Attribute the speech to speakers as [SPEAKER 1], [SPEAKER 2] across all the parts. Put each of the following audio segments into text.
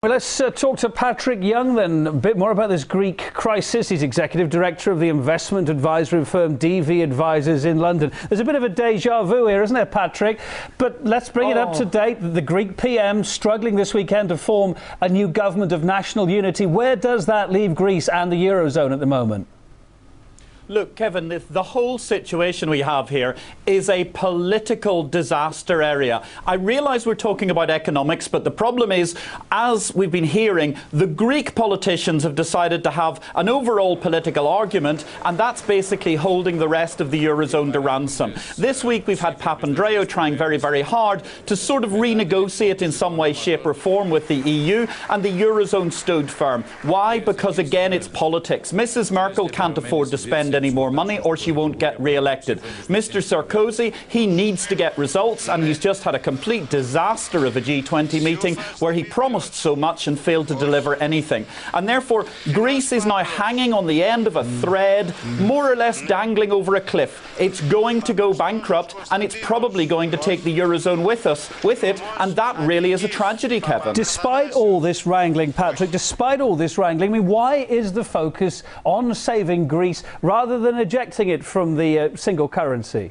[SPEAKER 1] Well, let's talk to Patrick Young then, a bit more about this Greek crisis. He's Executive Director of the investment advisory firm DV Advisors in London. There's a bit of a deja vu here, isn't there, Patrick? But let's bring it up to date. The Greek PM struggling this weekend to form a new government of national unity. Where does that leave Greece and the Eurozone at the moment?
[SPEAKER 2] Look, Kevin, the whole situation we have here is a political disaster area. I realise we're talking about economics, but the problem is, as we've been hearing, the Greek politicians have decided to have an overall political argument, and that's basically holding the rest of the Eurozone to ransom. This week we've had Papandreou trying very, very hard to sort of renegotiate in some way, shape or form with the EU, and the Eurozone stood firm. Why? Because, again, it's politics. Mrs Merkel can't afford to spend any more money or she won't get re-elected. Mr Sarkozy, he needs to get results, and he's just had a complete disaster of a G20 meeting where he promised so much and failed to deliver anything. And therefore Greece is now hanging on the end of a thread, more or less dangling over a cliff. It's going to go bankrupt, and it's probably going to take the Eurozone with it, and that really is a tragedy, Kevin.
[SPEAKER 1] Despite all this wrangling, Patrick, despite all this wrangling, I mean, why is the focus on saving Greece rather than ejecting it from the single currency?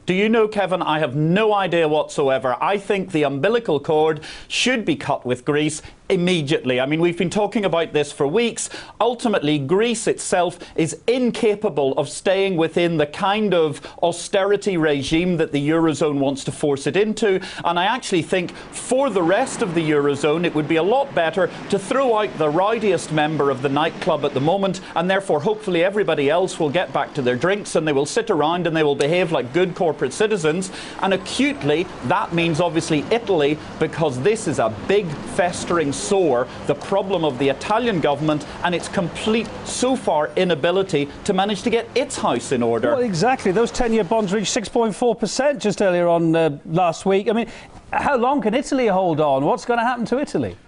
[SPEAKER 2] Do you know, Kevin, I have no idea whatsoever. I think the umbilical cord should be cut with Greece immediately. I mean, we've been talking about this for weeks. Ultimately, Greece itself is incapable of staying within the kind of austerity regime that the Eurozone wants to force it into. And I actually think for the rest of the Eurozone, it would be a lot better to throw out the rowdiest member of the nightclub at the moment, and therefore hopefully everybody else will get back to their drinks and they will sit around and they will behave like good corporate citizens. And acutely, that means obviously Italy, because this is a big festering sore, the problem of the Italian government and its complete, so far, inability to manage to get its house in order.
[SPEAKER 1] Well, exactly. Those 10-year bonds reached 6.4% just earlier on last week. I mean, how long can Italy hold on? What's going to happen to Italy?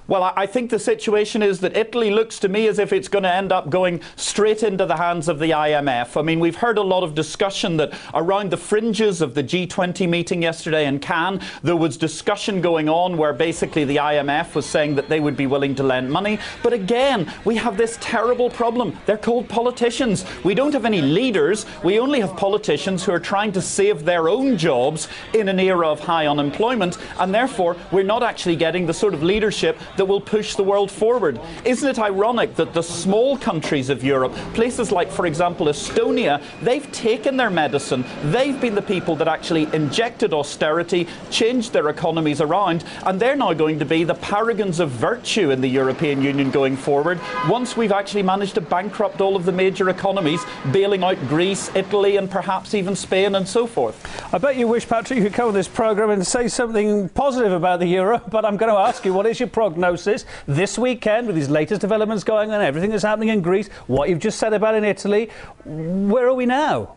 [SPEAKER 2] Well, I think the situation is that Italy looks to me as if it's going to end up going straight into the hands of the IMF. I mean, we've heard a lot of discussion that around the fringes of the G20 meeting yesterday in Cannes, there was discussion going on where basically the IMF was saying that they would be willing to lend money. But again, we have this terrible problem. They're called politicians. We don't have any leaders. We only have politicians who are trying to save their own jobs in an era of high unemployment. And therefore, we're not actually getting the sort of leadership that will push the world forward. Isn't it ironic that the small countries of Europe, places like, for example, Estonia, they've taken their medicine. They've been the people that actually injected austerity, changed their economies around, and they're now going to be the paragons of virtue in the European Union going forward, once we've actually managed to bankrupt all of the major economies, bailing out Greece, Italy, and perhaps even Spain and so forth.
[SPEAKER 1] I bet you wish, Patrick, you could come on this programme and say something positive about the euro, but I'm going to ask you, what is your prognosis this weekend with these latest developments going on, everything that's happening in Greece, what you've just said about in Italy? Where are we now?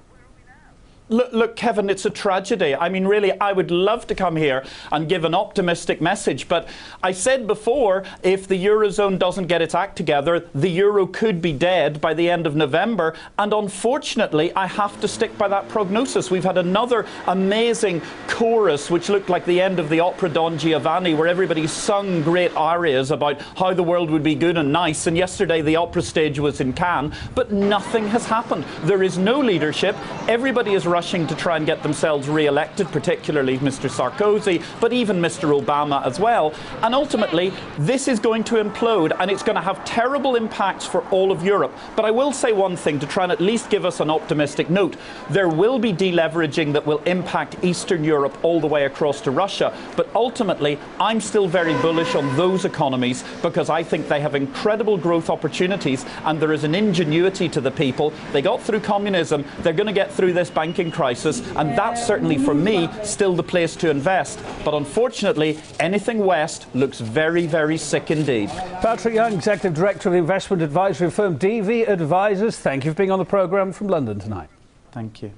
[SPEAKER 2] Look, Kevin, it's a tragedy. I mean, really, I would love to come here and give an optimistic message. But I said before, if the Eurozone doesn't get its act together, the euro could be dead by the end of November. And unfortunately, I have to stick by that prognosis. We've had another amazing chorus, which looked like the end of the opera Don Giovanni, where everybody sung great arias about how the world would be good and nice. And yesterday, the opera stage was in Cannes. But nothing has happened. There is no leadership. Everybody is rushing to try and get themselves re-elected, particularly Mr Sarkozy, but even Mr Obama as well. And ultimately, this is going to implode, and it's going to have terrible impacts for all of Europe. But I will say one thing to try and at least give us an optimistic note. There will be deleveraging that will impact Eastern Europe all the way across to Russia. But ultimately, I'm still very bullish on those economies because I think they have incredible growth opportunities, and there is an ingenuity to the people. They got through communism. They're going to get through this banking crisis, and that's certainly, for me, still the place to invest. But unfortunately, anything west looks very, very sick indeed.
[SPEAKER 1] Patrick Young, Executive Director of the investment advisory firm DV Advisors, thank you for being on the programme from London tonight.
[SPEAKER 2] Thank you.